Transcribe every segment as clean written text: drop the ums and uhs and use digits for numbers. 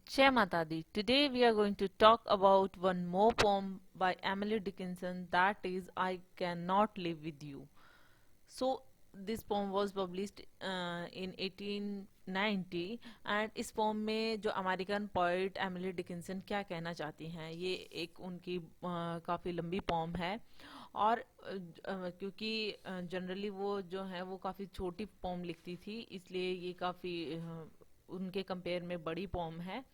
Jai Mata Di. Today we are going to talk about one more poem by Emily Dickinson, that is I Cannot Live With You. So this poem was published in 1890 and इस pome में जो American poet Emily Dickinson क्या कहना चाहती हैं, ये एक उनकी काफ़ी लंबी पोम है। और क्योंकि जनरली वो जो है वो काफ़ी छोटी पोम लिखती थी, इसलिए ये काफ़ी उनके कंपेयर में बड़ी पोम है।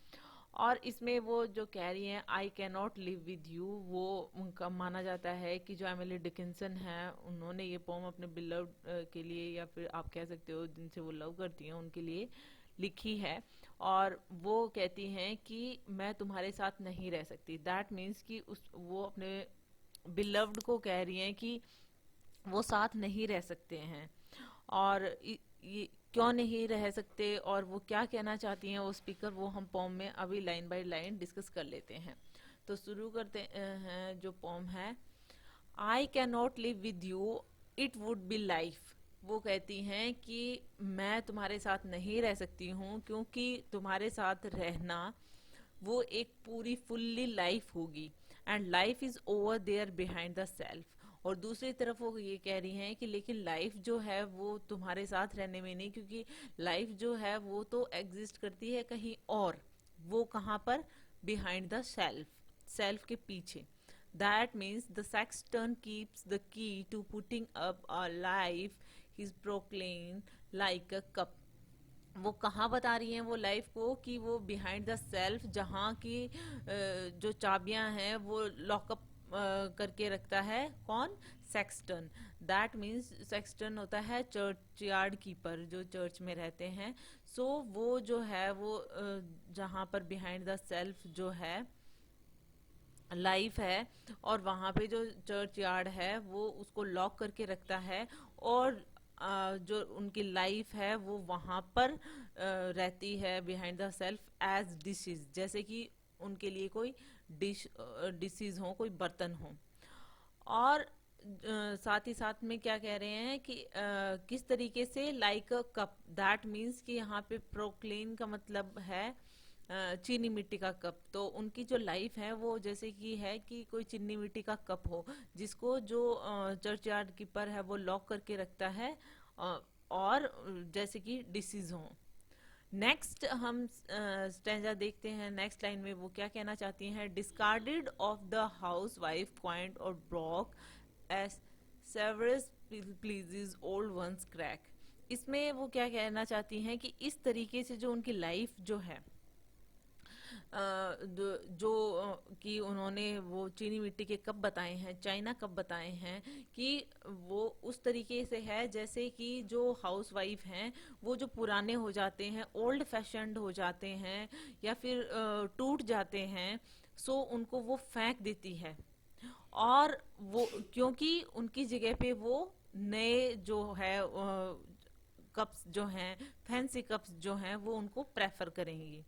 और इसमें वो जो कह रही हैं I can not live with you, वो उनका माना जाता है कि जो एमिली डिकिंसन है उन्होंने ये पोम अपने बिलव्ड के लिए, या फिर आप कह सकते हो जिनसे वो लव करती हैं उनके लिए लिखी है। और वो कहती हैं कि मैं तुम्हारे साथ नहीं रह सकती। दैट मीन्स कि उस वो अपने बिलव्ड को कह रही हैं कि वो साथ नहीं रह सकते हैं। और ये क्यों नहीं रह सकते और वो क्या कहना चाहती हैं वो स्पीकर, वो हम पोम में अभी लाइन बाय लाइन डिस्कस कर लेते हैं। तो शुरू करते हैं। जो पोम है, I can not live with you, it would be life. वो कहती हैं कि मैं तुम्हारे साथ नहीं रह सकती हूँ क्योंकि तुम्हारे साथ रहना वो एक पूरी फुल्ली लाइफ होगी। And life is over there behind the self. और दूसरी तरफ वो ये कह रही हैं कि लेकिन लाइफ जो है वो तुम्हारे साथ रहने में नहीं, क्योंकि लाइफ जो है वो तो एग्जिस्ट करती है कहीं और। वो कहाँ पर? बिहाइंड द सेल्फ, सेल्फ के पीछे। That means the sexton keeps the key to putting up a life is proclaim like a cup. वो कहाँ बता रही हैं वो लाइफ को कि वो बिहाइंड द सेल्फ, जहाँ की जो चाबियां हैं वो लॉकअप करके रखता है। कौन? सेक्सटन। दैट मीन्स सेक्सटन होता है चर्च यार्ड कीपर, जो चर्च में रहते हैं। सो वो जो है वो जहाँ पर बिहाइंड द सेल्फ जो है लाइफ है, और वहाँ पे जो चर्च यार्ड है वो उसको लॉक करके रखता है। और जो उनकी लाइफ है वो वहाँ पर रहती है behind the self as dishes, जैसे कि उनके लिए कोई डिसीज हो, कोई बर्तन हो। और साथ ही साथ में क्या कह रहे हैं कि किस तरीके से like a cup. That means कि यहाँ पे प्रोक्लेन का मतलब है चीनी मिट्टी का कप। तो उनकी जो लाइफ है वो जैसे कि है कि कोई चीनी मिट्टी का कप हो, जिसको जो चर्च यार्ड कीपर है वो लॉक करके रखता है। और जैसे कि डिसीज हो। नेक्स्ट हम स्टेंजा देखते हैं। नेक्स्ट लाइन में वो क्या कहना चाहती हैं, discarded of the house wife quaint or broke as Sevres pleases old ones crack. इसमें वो क्या कहना चाहती हैं कि इस तरीके से जो उनकी लाइफ जो है जो कि उन्होंने वो चीनी मिट्टी के कप बताए हैं, चाइना कप बताए हैं, कि वो उस तरीके से है जैसे कि जो हाउस वाइफ हैं वो जो पुराने हो जाते हैं, ओल्ड फैशन्ड हो जाते हैं, या फिर टूट जाते हैं। सो उनको वो फेंक देती है। और वो क्योंकि उनकी जगह पे वो नए जो है कप्स जो हैं, फैंसी कप्स जो हैं, वो उनको प्रेफर करेंगी।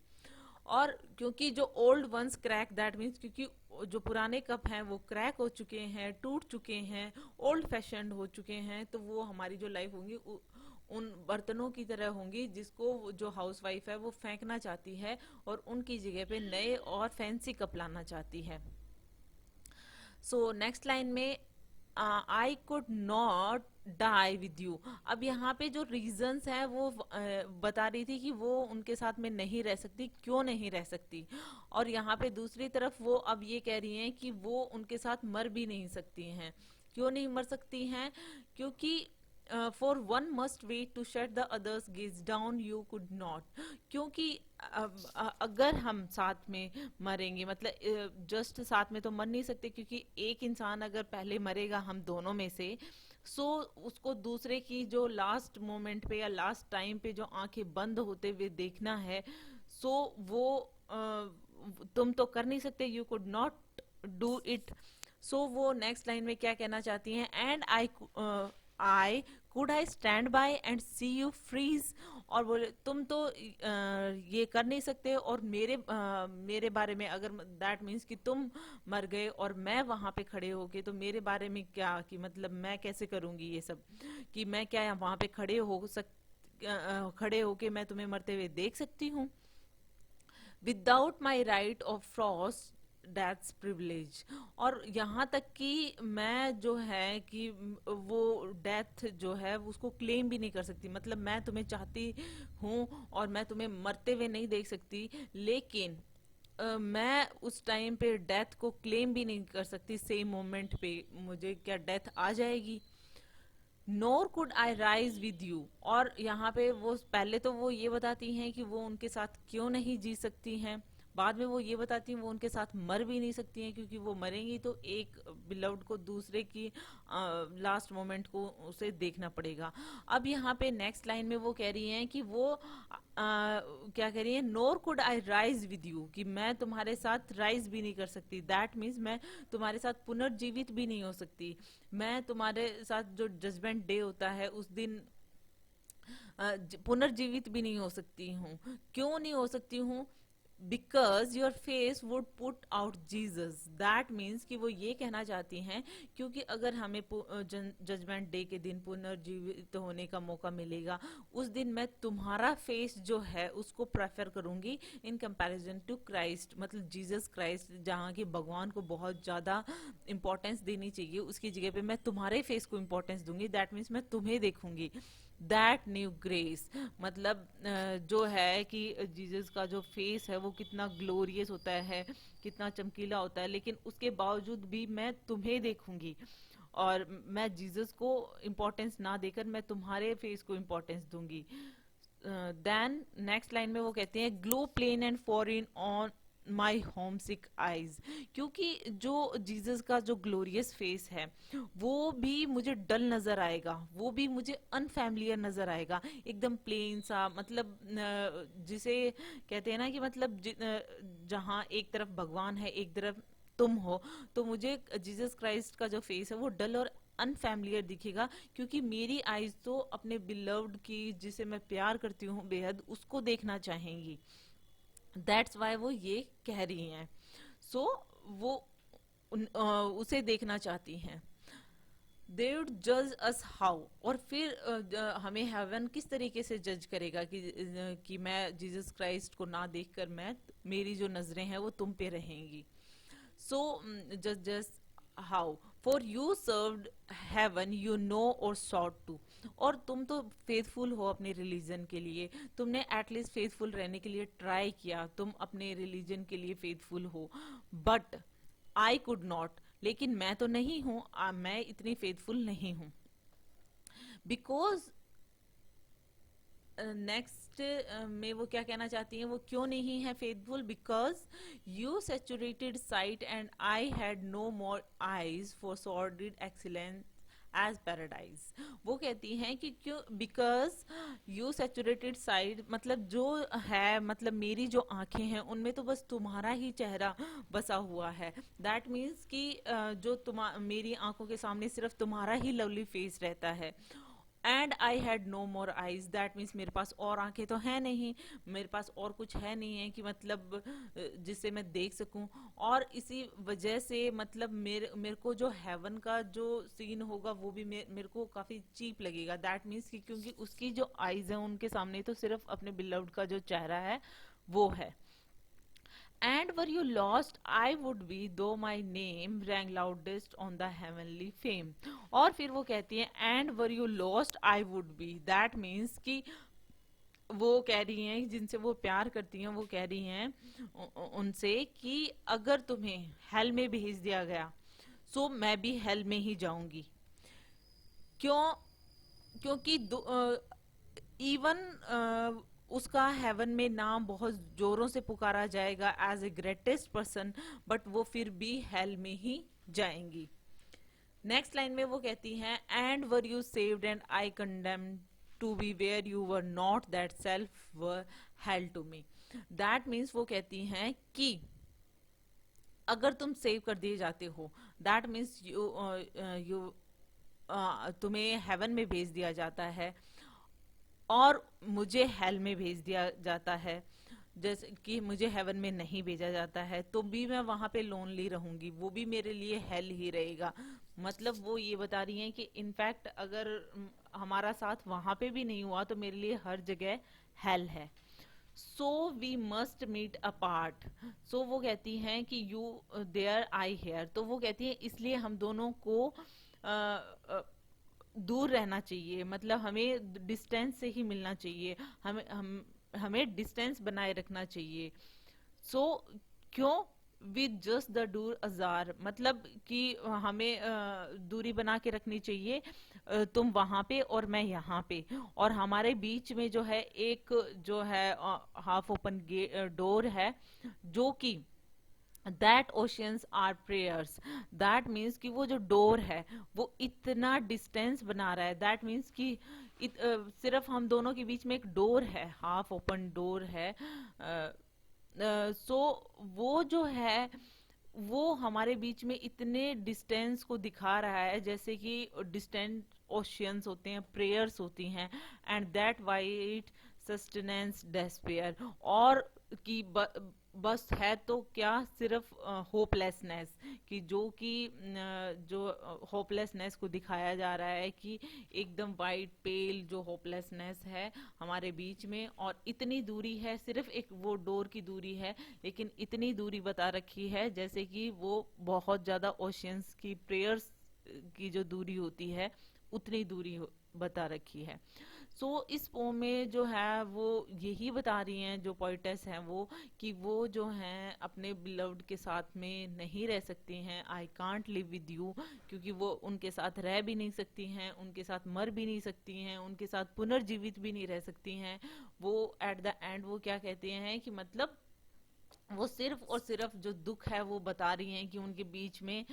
और क्योंकि जो old ones crack, that means क्योंकि जो पुराने कप हैं वो क्रैक हो चुके हैं, टूट चुके हैं, ओल्ड फैशन हो चुके हैं, तो वो हमारी जो लाइफ होंगी उन बर्तनों की तरह होंगी जिसको जो हाउस वाइफ है वो फेंकना चाहती है और उनकी जगह पे नए और फैंसी कप लाना चाहती है। सो नेक्स्ट लाइन में I could not die with you. अब यहाँ पे जो रीजंस है वो बता रही थी कि वो उनके साथ में नहीं रह सकती, क्यों नहीं रह सकती। और यहाँ पे दूसरी तरफ वो अब ये कह रही हैं कि वो उनके साथ मर भी नहीं सकती हैं। क्यों नहीं मर सकती हैं? क्योंकि for one must wait to shut the others gaze down, you could not. क्योंकि अगर हम साथ में मरेंगे, मतलब जस्ट साथ में तो मर नहीं सकते, क्योंकि एक इंसान अगर पहले मरेगा हम दोनों में से, सो उसको दूसरे की जो लास्ट मोमेंट पे या लास्ट टाइम पे जो आंखें बंद होते हुए देखना है, सो वो तुम तो कर नहीं सकते, you could not do it. So वो नेक्स्ट लाइन में क्या कहना चाहती हैं, and I could I stand by and see you freeze. और बोले तुम तो ये कर नहीं सकते, और मेरे बारे में अगर, दैट मीन्स कि तुम मर गए और मैं वहां पे खड़े होके, तो मेरे बारे में क्या, कि मतलब मैं कैसे करूंगी ये सब, कि मैं क्या वहां पे खड़े होके मैं तुम्हें मरते हुए देख सकती हूँ। Without my right of Frost that's privilege. और यहाँ तक कि मैं जो है कि वो डेथ जो है उसको क्लेम भी नहीं कर सकती, मतलब मैं तुम्हें चाहती हूँ और मैं तुम्हें मरते हुए नहीं देख सकती, लेकिन मैं उस टाइम पे डेथ को क्लेम भी नहीं कर सकती। सेम मोमेंट पे मुझे क्या डेथ आ जाएगी। Nor could I rise with you. और यहाँ पे वो पहले तो वो ये बताती हैं कि वो उनके साथ क्यों नहीं जी सकती हैं, बाद में वो ये बताती हैं वो उनके साथ मर भी नहीं सकती हैं, क्योंकि वो मरेंगी तो एक बिलव्ड को दूसरे की लास्ट मोमेंट को उसे देखना पड़ेगा। अब यहाँ पे नेक्स्ट लाइन में वो कह रही हैं कि वो क्या कह रही है, nor could I rise with you, कि मैं तुम्हारे साथ राइज भी नहीं कर सकती। दैट मीन्स मैं तुम्हारे साथ पुनर्जीवित भी नहीं हो सकती। मैं तुम्हारे साथ जो जजमेंट डे होता है उस दिन पुनर्जीवित भी नहीं हो सकती हूँ। क्यों नहीं हो सकती हूँ? Because your face would put out Jesus. That means कि वो ये कहना चाहती हैं, क्योंकि अगर हमें जजमेंट डे के दिन पुनर्जीवित होने का मौका मिलेगा, उस दिन मैं तुम्हारा फेस जो है उसको प्रेफर करूंगी इन कंपैरिजन टू क्राइस्ट, मतलब जीसस क्राइस्ट, जहाँ की भगवान को बहुत ज्यादा इंपॉर्टेंस देनी चाहिए उसकी जगह पे मैं तुम्हारे फेस को इंपॉर्टेंस दूंगी। दैट मीन्स मैं तुम्हें देखूंगी। दैट न्यू ग्रेस, मतलब जो है कि जीसस का जो फेस है वो कितना ग्लोरियस होता है, कितना चमकीला होता है, लेकिन उसके बावजूद भी मैं तुम्हें देखूंगी और मैं जीसस को इम्पोर्टेंस ना देकर मैं तुम्हारे फेस को इम्पोर्टेंस दूंगी। देन नेक्स्ट लाइन में वो कहते हैं glow plain and foreign on my homesick eyes. क्योंकि जो जीसस का जो ग्लोरियस फेस है वो भी मुझे डल नजर आएगा, वो भी मुझे अनफैमिलियर नजर आएगा, एकदम प्लेन सा, मतलब जिसे कहते हैं ना कि मतलब जहाँ एक तरफ भगवान है एक तरफ तुम हो, तो मुझे जीसस क्राइस्ट का जो फेस है वो डल और अनफैमिलियर दिखेगा, क्योंकि मेरी आईज तो अपने बिलव्ड की, जिसे मैं प्यार करती हूँ बेहद, उसको देखना चाहेंगी। दैट्स वाई वो ये कह रही हैं। सो वो उसे देखना चाहती हैं। दे वुड जज अस हाउ। और फिर हमें हेवन किस तरीके से जज करेगा कि मैं जीसस क्राइस्ट को ना देखकर मैं, मेरी जो नजरें हैं वो तुम पे रहेंगी। सो जज how for you served heaven you know और सॉट टू। और तुम तो फेथफुल हो अपने रिलीजन के लिए, तुमने एटलीस्ट फेथफुल रहने के लिए ट्राई किया, तुम अपने रिलीजन के लिए फेथफुल हो, बट आई कुड नॉट, लेकिन मैं तो नहीं हूं, मैं इतनी फेथफुल नहीं हूं। बिकॉज नेक्स्ट में वो क्या कहना चाहती हैं, वो क्यों नहीं है faithful? Because you saturated sight and I had no more eyes for sordid excellence as paradise. वो कहती हैं कि क्यों, बिकॉज यू सैचुरेटेड साइड, मतलब जो है, मतलब मेरी जो आंखें हैं उनमें तो बस तुम्हारा ही चेहरा बसा हुआ है। दैट मीन्स कि जो मेरी आंखों के सामने सिर्फ तुम्हारा ही लवली फेस रहता है। And I had no more eyes, that means मेरे पास और आंखें तो है नहीं, मेरे पास और कुछ है नहीं है कि मतलब जिससे मैं देख सकूं। और इसी वजह से मतलब मेरे को जो हेवन का जो सीन होगा वो भी मेरे को काफी चीप लगेगा। दैट मीन्स कि क्योंकि उसकी जो आईज है उनके सामने तो सिर्फ अपने बिलव्ड का जो चेहरा है वो है। And were you lost, I would be, though my name rang loudest on the heavenly fame. और फिर वो कहती है and were you lost, I would be. That means कि वो कह रही हैं, जिनसे वो प्यार करती हैं, वो कह रही हैं उनसे कि अगर तुम्हें हेल में भेज दिया गया सो मैं भी हेल में ही जाऊंगी। क्यों? क्योंकि इवन उसका हेवन में नाम बहुत जोरों से पुकारा जाएगा as a greatest person, but वो फिर भी हेल में ही जाएंगी। नेक्स्ट लाइन में वो कहती हैं and were you saved and I condemn to be where you were not, that self were hell to me. That means वो कहती हैं कि अगर तुम सेव कर दिए जाते हो, दैट मीन्स यू तुम्हें हेवन में भेज दिया जाता है और मुझे हेल में भेज दिया जाता है, जैसे कि मुझे हेवन में नहीं भेजा जाता है, तो भी मैं वहां पे लोनली रहूंगी, वो भी मेरे लिए हेल ही रहेगा। मतलब वो ये बता रही हैं कि इनफैक्ट अगर हमारा साथ वहां पे भी नहीं हुआ तो मेरे लिए हर जगह हेल है। So we must meet apart. So वो कहती हैं कि यू देयर आई हेयर, तो वो कहती है इसलिए हम दोनों को दूर रहना चाहिए, मतलब हमें डिस्टेंस से ही मिलना चाहिए, हमें डिस्टेंस बनाए रखना चाहिए। सो क्यों? विद जस्ट द डूर अजार, मतलब कि हमें दूरी बना के रखनी चाहिए, तुम वहां पे और मैं यहाँ पे, और हमारे बीच में जो है एक जो है हाफ ओपन डोर है, जो कि that oceans are prayers. That means कि वो जो डोर है वो इतना डिस्टेंस बना रहा है, दैट मीन्स कि सिर्फ हम दोनों के बीच में एक डोर है, हाफ ओपन डोर है। सो वो जो है वो हमारे बीच में इतने डिस्टेंस को दिखा रहा है, जैसे कि डिस्टेंट ओशियंस होते हैं, प्रेयर्स होती हैं, and that white sustenance despair, और कि बस है तो क्या, सिर्फ होपलेसनेस, कि जो कि जो होपलेसनेस को दिखाया जा रहा है कि एकदम वाइट पेल जो होपलेसनेस है हमारे बीच में, और इतनी दूरी है, सिर्फ एक वो डोर की दूरी है, लेकिन इतनी दूरी बता रखी है जैसे कि वो बहुत ज्यादा ओशियंस की प्रेयर्स की जो दूरी होती है उतनी दूरी बता रखी है। सो इस पोम में जो है वो यही बता रही हैं जो पोइटेस हैं वो, कि वो जो हैं अपने बिलव्ड के साथ में नहीं रह सकती हैं, I can't live with you, क्योंकि वो उनके साथ रह भी नहीं सकती हैं, उनके साथ मर भी नहीं सकती हैं, उनके साथ पुनर्जीवित भी नहीं रह सकती हैं। वो एट द एंड वो क्या कहते हैं कि मतलब वो सिर्फ और सिर्फ जो दुख है वो बता रही हैं कि उनके बीच में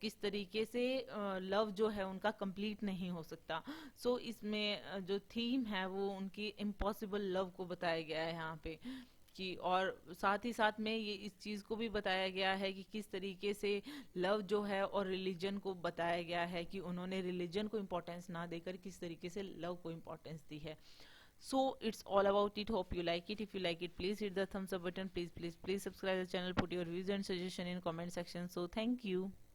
किस तरीके से लव जो है उनका कंप्लीट नहीं हो सकता। सो इसमें जो थीम है वो उनकी इम्पॉसिबल लव को बताया गया है यहाँ पे, कि और साथ ही साथ में ये इस चीज को भी बताया गया है कि किस तरीके से लव जो है और रिलीजन को बताया गया है, कि उन्होंने रिलीजन को इम्पोर्टेंस ना देकर किस तरीके से लव को इम्पोर्टेंस दी है। So it's all about it. Hope you like it. If you like it, please hit the thumbs up button. Please subscribe the channel. Put your views and suggestion in comment section. So thank you.